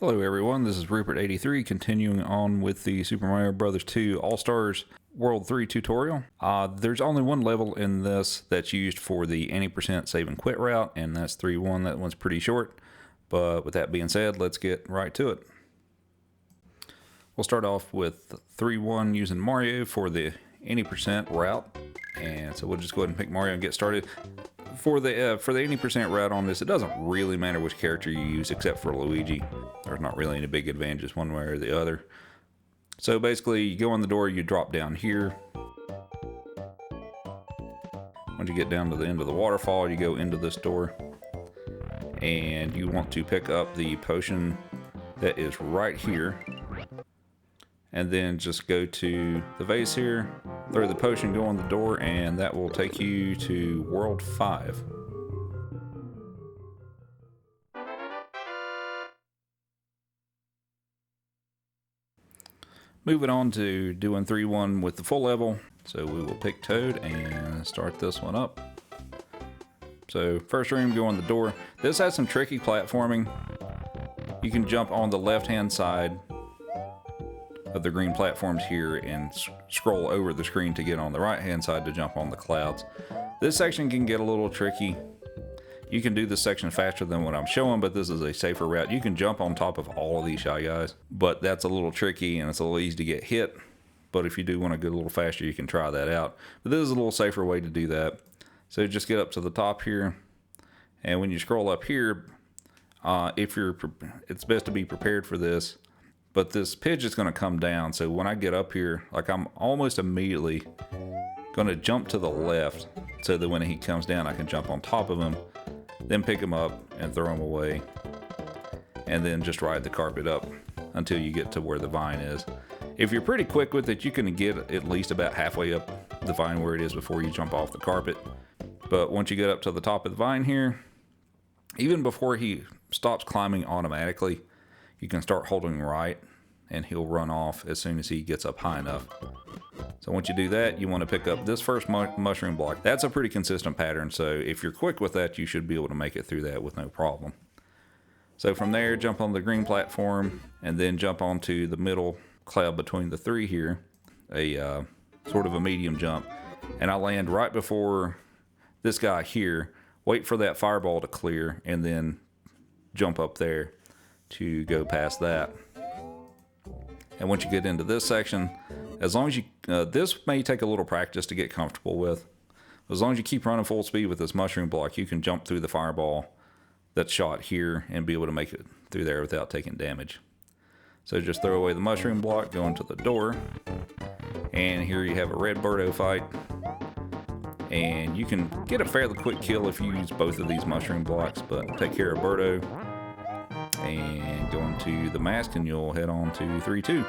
Hello everyone, this is Rupert83 continuing on with the Super Mario Bros. 2 All-Stars World 3 tutorial. There's only one level in this that's used for the any percent save and quit route, and that's 3-1. That one's pretty short, but with that being said, let's get right to it. We'll start off with 3-1 using Mario for the any percent route, and so we'll just go ahead and pick Mario and get started. For the 80% route on this, it doesn't really matter which character you use except for Luigi. There's not really any big advantages one way or the other. So basically, you go in the door, you drop down here. Once you get down to the end of the waterfall, you go into this door. And you want to pick up the potion that is right here. And then just go to the vase here, throw the potion, go on the door, and that will take you to World 5. Moving on to doing 3-1 with the full level. So we will pick Toad and start this one up. So first room, go on the door. This has some tricky platforming. You can jump on the left-hand side of the green platforms here and scroll over the screen to get on the right hand side to jump on the clouds. This section can get a little tricky. You can do this section faster than what I'm showing, but this is a safer route. You can jump on top of all of these Shy Guys, but that's a little tricky and it's a little easy to get hit. But if you do want to go a little faster, you can try that out. But this is a little safer way to do that. So just get up to the top here, and when you scroll up here, it's best to be prepared for this. But this pitch is going to come down, so when I get up here, like I'm almost immediately going to jump to the left so that when he comes down I can jump on top of him, then pick him up and throw him away, and then just ride the carpet up until you get to where the vine is. If you're pretty quick with it, you can get at least about halfway up the vine where it is before you jump off the carpet. But once you get up to the top of the vine here, even before he stops climbing automatically, you can start holding right and he'll run off as soon as he gets up high enough. So once you do that, you want to pick up this first mushroom block. That's a pretty consistent pattern, so if you're quick with that, you should be able to make it through that with no problem. So from there, jump on the green platform and then jump onto the middle cloud between the three here, a sort of a medium jump, and I land right before this guy here. Wait for that fireball to clear and then jump up there to go past that. And once you get into this section, as long as you this may take a little practice to get comfortable with. As long as you keep running full speed with this mushroom block, you can jump through the fireball that's shot here and be able to make it through there without taking damage. So just throw away the mushroom block, go into the door, and here you have a red Birdo fight. And you can get a fairly quick kill if you use both of these mushroom blocks, but take care of Birdo and go into the mask and you'll head on to 3-2.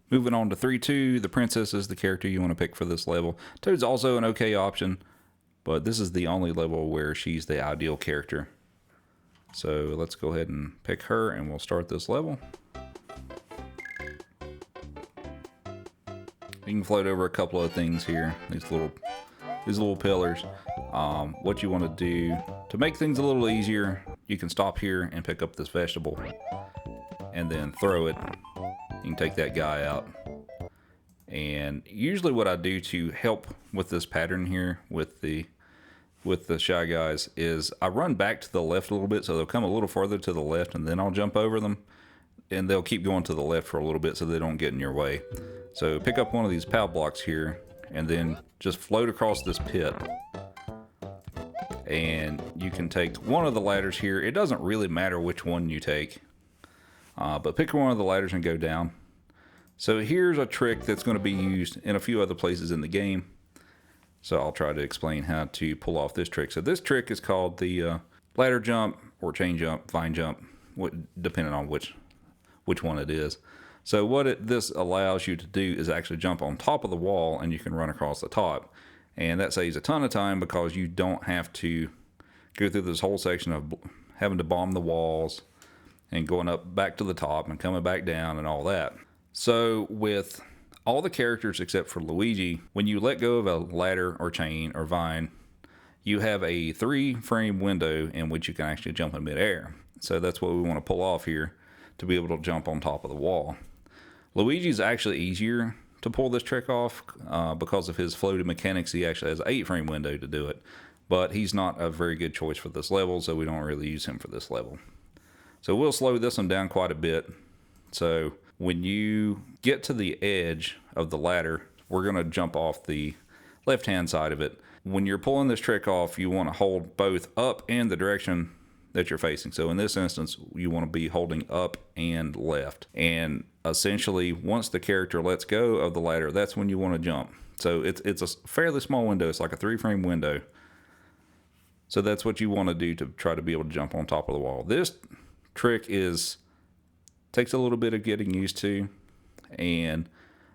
Moving on to 3-2, the princess is the character you want to pick for this level. Toad's also an okay option, but this is the only level where she's the ideal character. So let's go ahead and pick her and we'll start this level. You can float over a couple of things here, these little pillars. What you want to do to make things a little easier, you can stop here and pick up this vegetable and then throw it. You can take that guy out. And usually what I do to help with this pattern here with the Shy Guys is I run back to the left a little bit, so they'll come a little farther to the left and then I'll jump over them, and they'll keep going to the left for a little bit so they don't get in your way. So pick up one of these POW blocks here and then just float across this pit. And you can take one of the ladders here. It doesn't really matter which one you take, but pick one of the ladders and go down. So here's a trick that's going to be used in a few other places in the game. So I'll try to explain how to pull off this trick. So this trick is called the ladder jump or chain jump, vine jump, depending on which one it is. So what this allows you to do is actually jump on top of the wall and you can run across the top. And that saves a ton of time because you don't have to go through this whole section of having to bomb the walls and going up back to the top and coming back down and all that. So with all the characters except for Luigi, when you let go of a ladder or chain or vine, you have a 3-frame window in which you can actually jump in midair. So that's what we want to pull off here to be able to jump on top of the wall. Luigi's actually easier to pull this trick off because of his floating mechanics. He actually has an 8-frame window to do it, but he's not a very good choice for this level, so we don't really use him for this level. So we'll slow this one down quite a bit. So when you get to the edge of the ladder, we're going to jump off the left-hand side of it. When you're pulling this trick off, you want to hold both up and the direction that you're facing. So in this instance, you want to be holding up and left. And essentially, once the character lets go of the ladder, that's when you want to jump. So it's a fairly small window. It's like a 3-frame window. So that's what you want to do to try to be able to jump on top of the wall. This trick takes a little bit of getting used to, and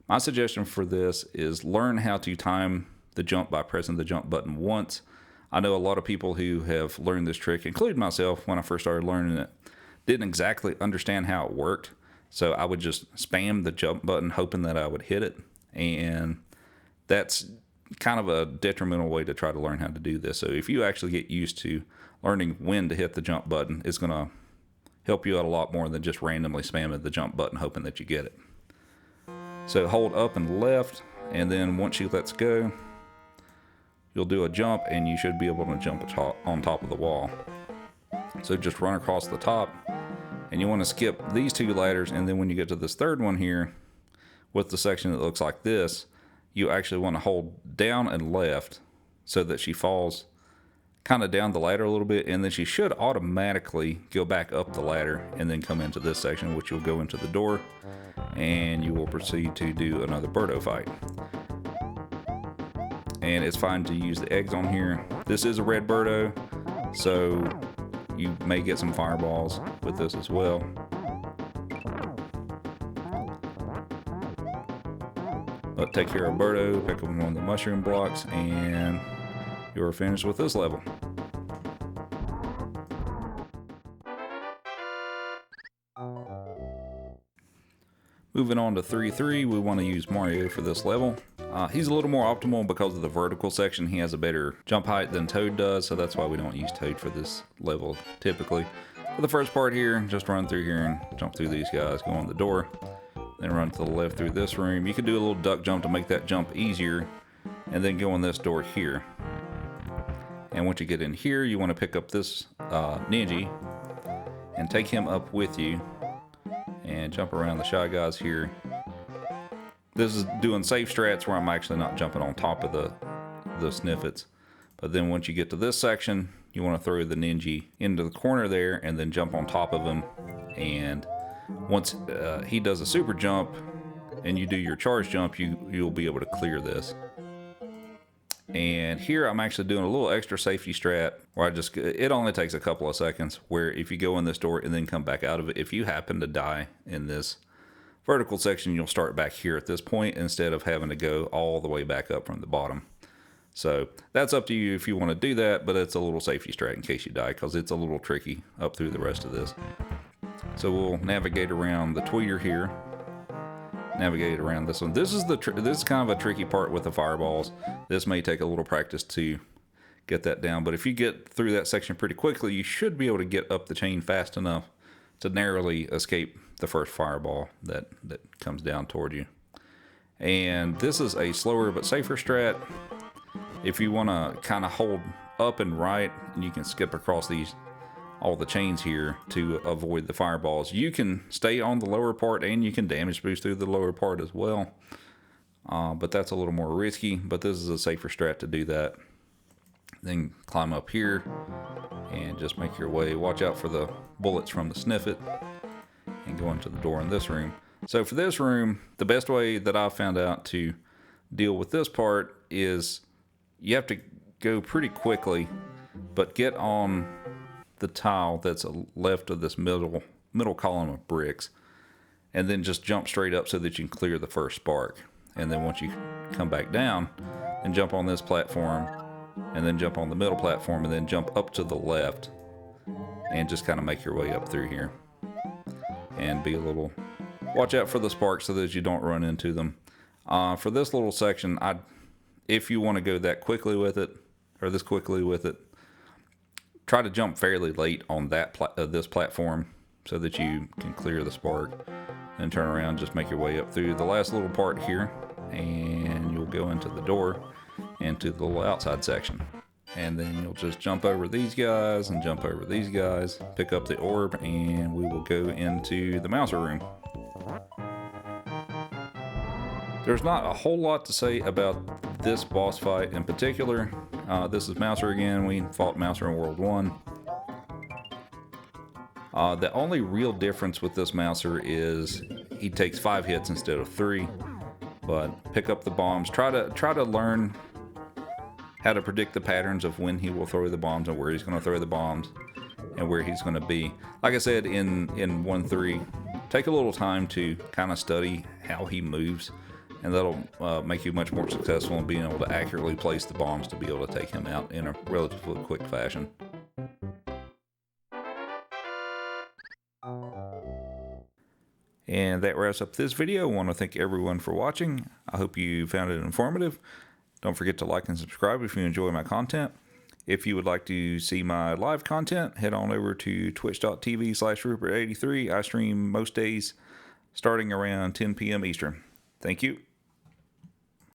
my suggestion for this is learn how to time the jump by pressing the jump button once. I know a lot of people who have learned this trick, including myself when I first started learning it, didn't exactly understand how it worked. So I would just spam the jump button hoping that I would hit it, and that's kind of a detrimental way to try to learn how to do this. So if you actually get used to learning when to hit the jump button, it's going to help you out a lot more than just randomly spamming the jump button hoping that you get it. So hold up and left, and then once she lets go, you'll do a jump and you should be able to jump on top of the wall. So just run across the top, and you want to skip these 2 ladders, and then when you get to this 3rd one here with the section that looks like this, you actually want to hold down and left so that she falls kind of down the ladder a little bit, and then she should automatically go back up the ladder and then come into this section, which you'll go into the door, and you will proceed to do another Birdo fight. And it's fine to use the eggs on here. This is a red Birdo, so you may get some fireballs with this as well. But take care of Birdo, pick up one of the mushroom blocks, and you're finished with this level. Moving on to 3-3, we want to use Mario for this level. He's a little more optimal because of the vertical section. He has a better jump height than Toad does, so that's why we don't use Toad for this level typically. For the first part here, just run through here and jump through these guys, go on the door, then run to the left through this room. You can do a little duck jump to make that jump easier, and then go in this door here. And once you get in here, you want to pick up this Ninja and take him up with you and jump around the Shy Guys here. This is doing safe strats where I'm actually not jumping on top of the sniffets. But then once you get to this section, you want to throw the Ninja into the corner there and then jump on top of him. And once he does a super jump and you do your charge jump, you'll be able to clear this. And here I'm actually doing a little extra safety strat where it only takes a couple of seconds, where if you go in this door and then come back out of it, if you happen to die in this vertical section, you'll start back here at this point instead of having to go all the way back up from the bottom. So that's up to you if you want to do that, but it's a little safety strat in case you die, because it's a little tricky up through the rest of this. So we'll navigate around the tweeter here. Navigate around this one. This is kind of a tricky part with the fireballs. This may take a little practice to get that down, but if you get through that section pretty quickly, you should be able to get up the chain fast enough to narrowly escape the first fireball that comes down toward you. And this is a slower but safer strat. If you want to kind of hold up and right, and you can skip across all the chains here to avoid the fireballs. You can stay on the lower part and you can damage boost through the lower part as well. But that's a little more risky, but this is a safer strat to do that. Then climb up here and just make your way. Watch out for the bullets from the sniffet and go into the door in this room. So for this room, the best way that I've found out to deal with this part is you have to go pretty quickly, but get on the tile that's left of this middle column of bricks, and then just jump straight up so that you can clear the first spark. And then once you come back down and jump on this platform, and then jump on the middle platform, and then jump up to the left and just kind of make your way up through here and watch out for the sparks so that you don't run into them. For this little section, if you want to go that quickly with it, or this quickly with it, try to jump fairly late on that this platform so that you can clear the spark. And turn around, just make your way up through the last little part here, and you'll go into the door, into the little outside section. And then you'll just jump over these guys and jump over these guys, pick up the orb, and we will go into the Mouser room. There's not a whole lot to say about this boss fight in particular. This is Mouser again. We fought Mouser in World 1. The only real difference with this Mouser is he takes 5 hits instead of 3. But pick up the bombs. Try to learn how to predict the patterns of when he will throw the bombs and where he's going to throw the bombs and where he's going to be. Like I said in 1.3, take a little time to kind of study how he moves, and that'll make you much more successful in being able to accurately place the bombs to be able to take him out in a relatively quick fashion. And that wraps up this video. I want to thank everyone for watching. I hope you found it informative. Don't forget to like and subscribe if you enjoy my content. If you would like to see my live content, head on over to twitch.tv/Rupert83. I stream most days starting around 10 p.m. Eastern. Thank you.